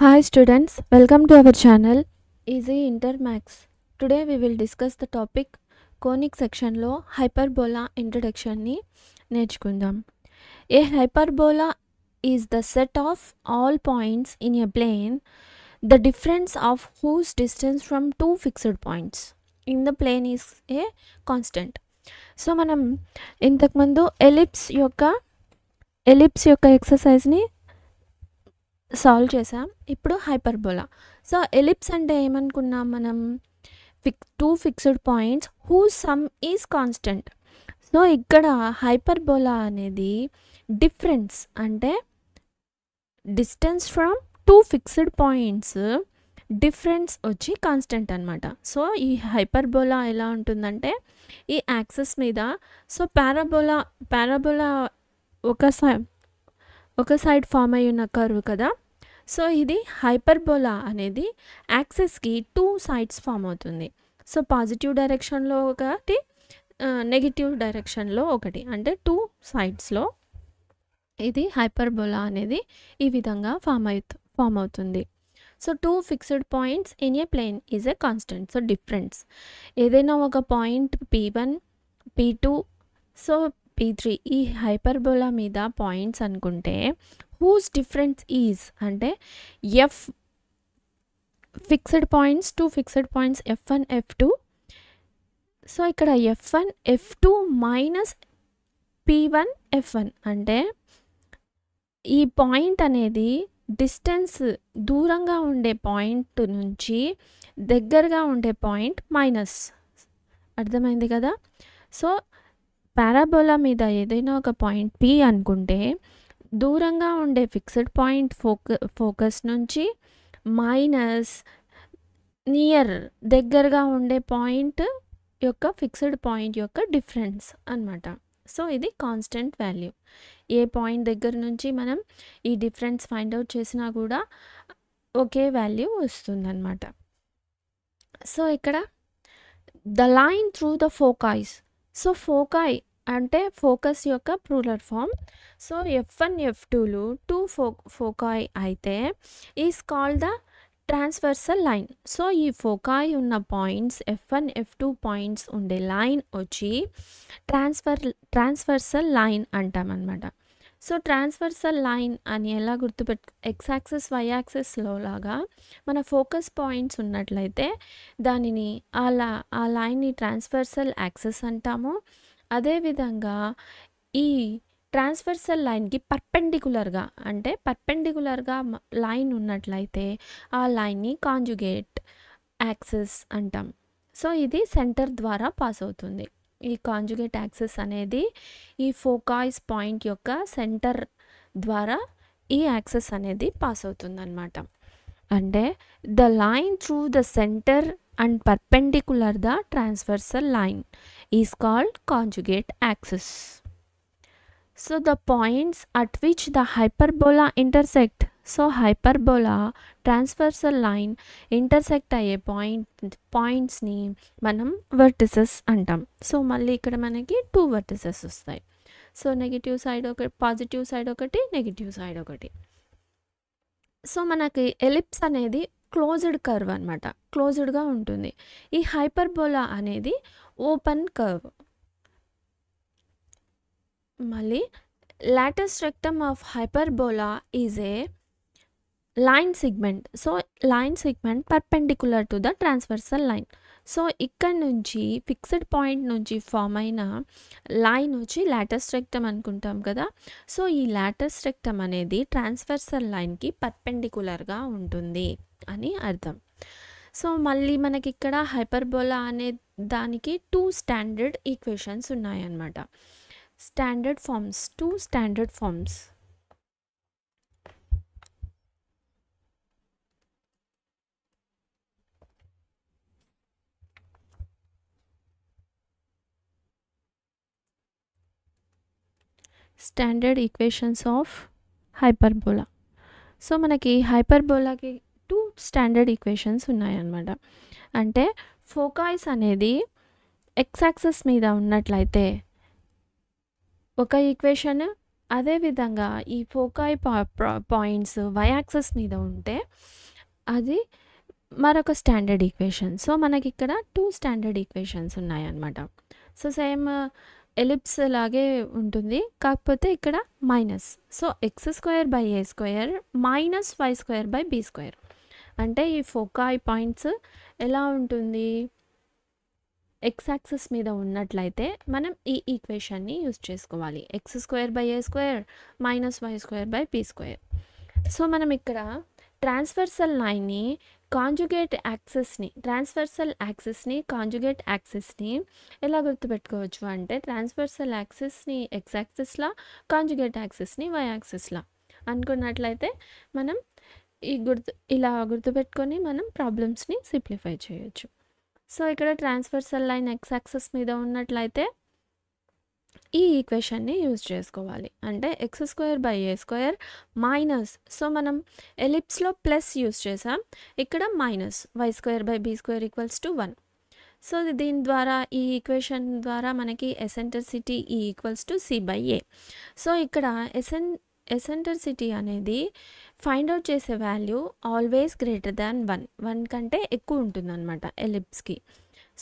Hi students, welcome to our channel Easy Intermax. Today we will discuss the topic conic section లో hyperbola introduction ని నేర్చుకుందాం. A hyperbola is the set of all points in a plane, the difference of whose distance from two fixed points in the plane is a constant. So మనం ఇంతకుముందు ellipse యొక్క ఎక్సర్సైజ్ని solve చేసాం. ఇప్పుడు hyperbola. So ellipse అంటే ఏమనుకున్నాం మనం, two fixed points who some is constant. So ఇక్కడ hyperbola అనేది డిఫరెన్స్ అంటే distance from two fixed points difference వచ్చి కాన్స్టెంట్ అనమాట. సో ఈ హైపర్బోలా ఎలా ఉంటుందంటే ఈ యాక్సెస్ మీద, సో పారాబోలా ఒక సైడ్ ఫామ్ అయి ఉన్న కర్వ్ కదా. సో ఇది హైపర్బోలా అనేది యాక్సెస్కి టూ సైడ్స్ ఫామ్ అవుతుంది. సో పాజిటివ్ డైరెక్షన్లో ఒకటి, నెగిటివ్ డైరెక్షన్లో ఒకటి, అంటే టూ సైడ్స్లో ఇది హైపర్బోలా అనేది ఈ విధంగా ఫామ్ అవుతుంది. So two fixed points in a plane is a constant. So difference ఏదైనా ఒక point P1, P2, so P3 ఈ హైపర్బోలా మీద పాయింట్స్ అనుకుంటే హూస్ డిఫరెన్స్ ఈజ్ అంటే F fixed points, two fixed points F1, F2. So ఇక్కడ F1, F2 minus P1, F1 అంటే ఈ point అనేది డిస్టెన్స్ దూరంగా ఉండే పాయింట్ నుంచి దగ్గరగా ఉండే పాయింట్ మైనస్. అర్థమైంది కదా. సో పారాబోలా మీద ఏదైనా ఒక పాయింట్ P అనుకుంటే దూరంగా ఉండే ఫిక్స్డ్ పాయింట్ ఫోకస్ నుంచి మైనస్ నియర్ దగ్గరగా ఉండే పాయింట్ యొక్క ఫిక్స్డ్ పాయింట్ యొక్క డిఫరెన్స్ అన్నమాట. సో ఇది కాన్స్టెంట్ వాల్యూ. ఏ పాయింట్ దగ్గర నుంచి మనం ఈ డిఫరెన్స్ ఫైండ్ అవుట్ చేసినా కూడా ఒకే వాల్యూ వస్తుందన్నమాట. సో ఇక్కడ the line through the foci. So foci అంటే ఫోకస్ యొక్క ప్లూరల్ ఫామ్. సో F1, F2లు టూ ఫోకాయ్ అయితే is called the transversal line. So ఈ ఫోకాయ్ ఉన్న పాయింట్స్ F1, F2 పాయింట్స్ ఉండే లైన్ వచ్చి ట్రాన్స్వర్సల్ లైన్ అంటామన్నమాట. సో ట్రాన్స్వర్సల్ లైన్ అని ఎలా ఎక్స్ యాక్సిస్, వై యాక్సిస్లో లాగా మన ఫోకస్ పాయింట్స్ ఉన్నట్లయితే దానిని ఆ లైన్ని ట్రాన్స్వర్సల్ యాక్సిస్ అంటాము. అదేవిధంగా ఈ ట్రాన్స్వర్సల్ లైన్కి పర్పెండికులర్గా అంటే పర్పెండికులర్గా లైన్ ఉన్నట్లయితే ఆ లైన్ని కాంజుగేట్ యాక్సిస్ అంటాం. సో ఇది సెంటర్ ద్వారా పాస్ అవుతుంది. ఈ కాంజుగేట్ యాక్సిస్ అనేది ఈ ఫోకాయిస్ పాయింట్ యొక్క సెంటర్ ద్వారా ఈ యాక్సిస్ అనేది పాస్ అవుతుంది అన్నమాట. అంటే the line through the centre and perpendicular the transversal line is called conjugate axis. So the points at which the hyperbola intersect, so hyperbola transversal line intersect అయ్యే పాయింట్స్ని మనం వర్టిసెస్ అంటాం. సో మళ్ళీ ఇక్కడ మనకి టూ వర్టిసెస్ వస్తాయి. So negative side ఒకటి, positive side ఒకటి, నెగిటివ్ సైడ్ ఒకటి. సో మనకి ఎలిప్స్ అనేది క్లోజ్డ్ కర్వ్ అనమాట, క్లోజ్డ్గా ఉంటుంది. ఈ హైపర్బోలా అనేది ఓపెన్ కర్వ్. మళ్ళీ Lotus rectum of hyperbola is a line segment. So line segment perpendicular to the transversal line. So ఇక్కడ నుంచి ఫిక్స్డ్ పాయింట్ నుంచి ఫామ్ అయిన లైన్ వచ్చి లాటస్ రెక్టమ్ అనుకుంటాం కదా. సో ఈ లాటస్ రెక్టమ్ అనేది ట్రాన్స్వర్సల్ లైన్కి పర్పెండికులర్గా ఉంటుంది అని అర్థం. సో మళ్ళీ మనకి ఇక్కడ హైపర్బోలా అనే దానికి టూ స్టాండర్డ్ ఈక్వేషన్స్ ఉన్నాయన్నమాట. Two standard forms. Standard equations of hyperbola. So మనకి హైపర్బోలాకి టూ స్టాండర్డ్ ఈక్వేషన్స్ ఉన్నాయన్నమాట. అంటే ఫోకాయిస్ అనేది ఎక్స్ యాక్సిస్ మీద ఉన్నట్లయితే ఒక ఈక్వేషన్, అదేవిధంగా ఈ ఫోకాయ్ పాయింట్స్ వై యాక్సిస్ మీద ఉంటే అది మరొక స్టాండర్డ్ ఈక్వేషన్. సో మనకి ఇక్కడ 2 స్టాండర్డ్ ఈక్వేషన్స్ ఉన్నాయన్నమాట. సో సేమ్ ఎలిప్స్ లాగే ఉంటుంది, కాకపోతే ఇక్కడ minus. So x² - y² b². అంటే ఈ ఫోకాయ్ పాయింట్స్ ఎలా ఉంటుంది, ఎక్స్ యాక్సిస్ మీద ఉన్నట్లయితే మనం ఈ ఈక్వేషన్ని యూజ్ చేసుకోవాలి. x² - y² b². సో మనం ఇక్కడ ట్రాన్స్వర్సల్ లైన్ని కాంజుగేట్ యాక్సిస్ని ఎలా గుర్తుపెట్టుకోవచ్చు అంటే ట్రాన్స్వర్సల్ యాక్సిస్ని ఎక్స్ యాక్సిస్లా, కాంజుగేట్ యాక్సిస్ని వై యాక్సిస్లా అనుకున్నట్లయితే మనం ఇలా గుర్తుపెట్టుకొని మనం ప్రాబ్లమ్స్ని సింప్లిఫై చేయొచ్చు. సో ఇక్కడ ట్రాన్స్వర్సల్ లైన్ ఎక్స్ యాక్సిస్ మీద ఉన్నట్లయితే ఈ ఈక్వేషన్ని యూజ్ చేసుకోవాలి. అంటే x² మైనస్, సో మనం ఎలిప్స్లో ప్లస్ యూజ్ చేసాం, ఇక్కడ మైనస్ y² b² = 1. సో దీని ద్వారా ఈ ఈక్వేషన్ ద్వారా మనకి ఎసెంట్రిసిటీ E = c/a. సో ఇక్కడ ఎసెంట్రిసిటీ అనేది ఫైండ్ అవుట్ చేసే వాల్యూ ఆల్వేస్ గ్రేటర్ దాన్ 1 కంటే ఎక్కువ ఉంటుందన్నమాట ఎలిప్స్కి.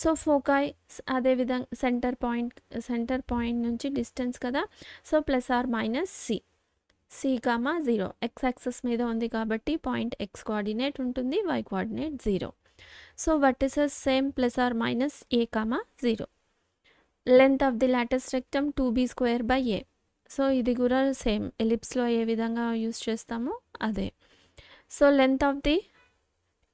సో ఫోకాయ్ అదేవిధంగా సెంటర్ పాయింట్ నుంచి డిస్టెన్స్ కదా, so +or - c, 0 X axis మీద ఉంది కాబట్టి పాయింట్ x కోఆర్డినేట్ ఉంటుంది, y coordinate 0. So vertices same +or - a, 0. Length of the Lotus rectum 2b²/a. So ఇది కూడా సేమ్ ఎలిప్స్లో ఏ విధంగా యూజ్ చేస్తామో అదే. So length of the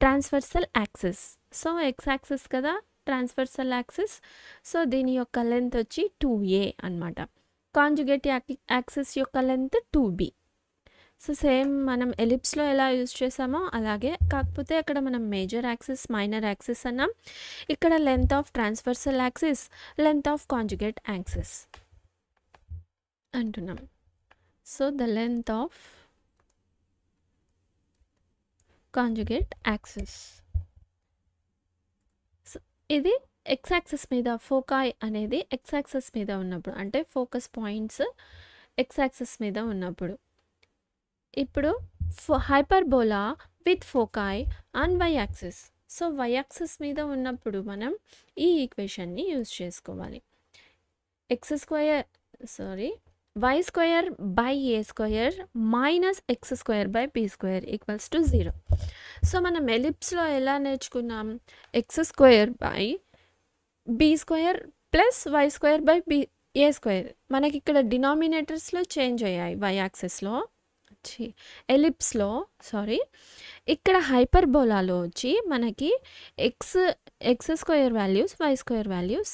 transversal axis, so X axis కదా ట్రాన్స్వర్సల్ యాక్సిస్, సో దీని యొక్క length వచ్చి 2a అన్నమాట. కాంజుగేట్ యాక్సిస్ యొక్క లెంత్ 2b. సో సేమ్ మనం ఎలిప్స్లో ఎలా యూజ్ చేసామో అలాగే, కాకపోతే అక్కడ మనం మేజర్ యాక్సిస్, మైనర్ యాక్సిస్ అన్నాం. ఇక్కడ length of transversal axis, length of conjugate axis అంటున్నాం. So the length of conjugate axis, ఇది ఎక్స్ యాక్సిస్ మీద, ఫోకాయ్ అనేది ఎక్స్ యాక్సిస్ మీద ఉన్నప్పుడు, అంటే ఫోకస్ పాయింట్స్ ఎక్స్ యాక్సిస్ మీద ఉన్నప్పుడు. ఇప్పుడు hyperbola with foci on Y axis. So Y axis మీద ఉన్నప్పుడు మనం ఈ ఈక్వేషన్ని యూజ్ చేసుకోవాలి. y² by a² minus x² by b² = 0. So మనం ఎలిప్స్లో ఎలా నేర్చుకున్నాం, x² by b² plus y² by a². మనకి ఇక్కడ డినామినేటర్స్లో చేంజ్ అయ్యాయి వై యాక్సిస్లో, ఎలిప్స్లో ఇక్కడ హైపర్బోలాలో వచ్చి మనకి x² values, y² values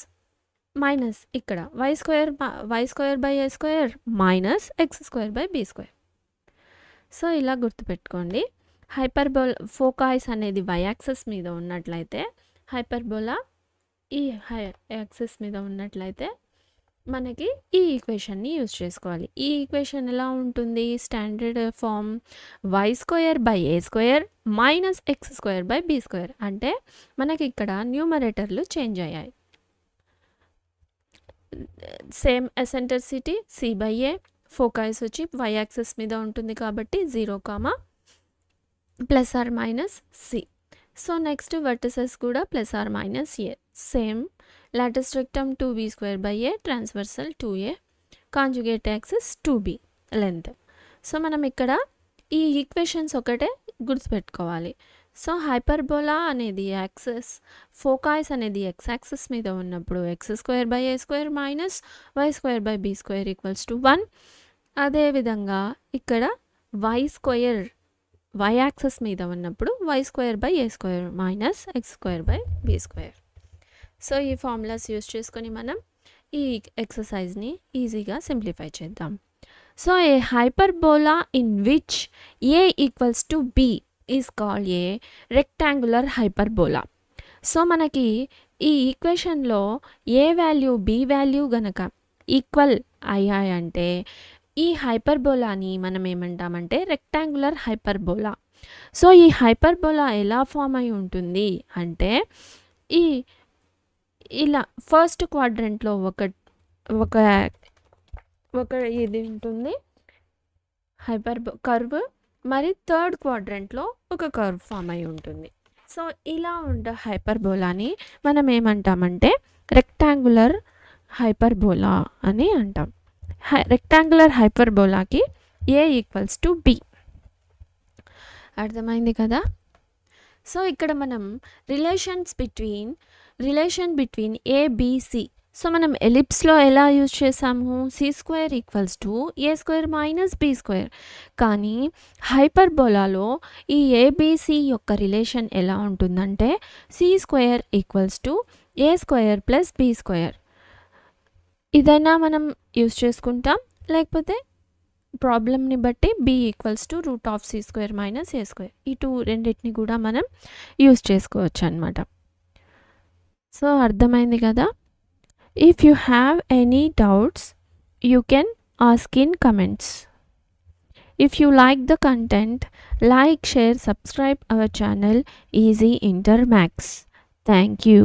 minus, ఇక్కడ y² by a² minus x² by b². So ఇలా గుర్తుపెట్టుకోండి. ఫోకాయ్స్ అనేది వై యాక్సిస్ మీద ఉన్నట్లయితే, హైపర్బోలా ఈ యాక్సిస్ మీద ఉన్నట్లయితే మనకి ఈ ఈక్వేషన్ని యూజ్ చేసుకోవాలి. ఈ ఈక్వేషన్ ఎలా ఉంటుంది, standard form y² by a² minus x² by b². అంటే మనకి ఇక్కడ న్యూమరేటర్లు చేంజ్ అయ్యాయి. సేమ్ ఎసెంట్రిసిటీ c/a, ఫోకాయ్స్ వచ్చి వై యాక్సిస్ మీద ఉంటుంది కాబట్టి 0, +or - c. So next vertices కూడా +or - a. Same Lotus rectum 2b²/a, transversal 2a, conjugate axis 2b length. So మనం ఇక్కడ ఈ ఈక్వేషన్స్ ఒకటే గుర్తుపెట్టుకోవాలి. సో హైపర్బోలా అనేది యాక్సిస్, ఫోకాయ్స్ అనేది ఎక్స్ యాక్సిస్ మీద ఉన్నప్పుడు x² by a² minus y² by b² = 1. అదేవిధంగా ఇక్కడ వై యాక్సిస్ మీద ఉన్నప్పుడు y² by a² minus x² by b². So ఈ ఫార్ములాస్ యూజ్ చేసుకొని మనం ఈ ఎక్సర్సైజ్ని ఈజీగా సింప్లిఫై చేద్దాం. So A hyperbola in which a = b is called a rectangular hyperbola. So మనకి ఈ ఈక్వేషన్లో ఏ వాల్యూ బి వాల్యూ గనక ఈక్వల్ అయ్యాయి అంటే ఈ హైపర్బోలాని మనం ఏమంటామంటే రెక్టాంగులర్ హైపర్బోలా. సో ఈ హైపర్బోలా ఎలా ఫామ్ అయి ఉంటుంది అంటే ఇలా ఫస్ట్ క్వాడ్రంట్లో ఒక ఇది ఉంటుంది, కర్వ్, మరి థర్డ్ క్వాడ్రంట్లో ఒక కర్వ్ ఫామ్ అయి ఉంటుంది. సో ఇలా ఉండే హైపర్బోలాని మనం ఏమంటామంటే రెక్టాంగులర్ హైపర్బోలా అని అంటాం. రెక్టాంగులర్ హైపర్బోలాకి A = B. అర్థమైంది కదా. సో ఇక్కడ మనం రిలేషన్ బిట్వీన్ ABC, సో మనం ఎలిప్స్లో ఎలా యూజ్ చేసాము, C² = A² - B². కానీ హైపర్బోలాలో ఈ ABC యొక్క రిలేషన్ ఎలా ఉంటుందంటే C² = A² + B². ఇదైనా మనం యూజ్ చేసుకుంటాం, లేకపోతే ప్రాబ్లమ్ని బట్టి B = √C² - A². ఈ రెండింటిని కూడా మనం యూజ్ చేసుకోవచ్చు అన్నమాట. సో అర్థమైంది కదా. If you have any doubts, you can ask in comments. If you like the content, like, share, subscribe our channel Easy Inter Maths. Thank you.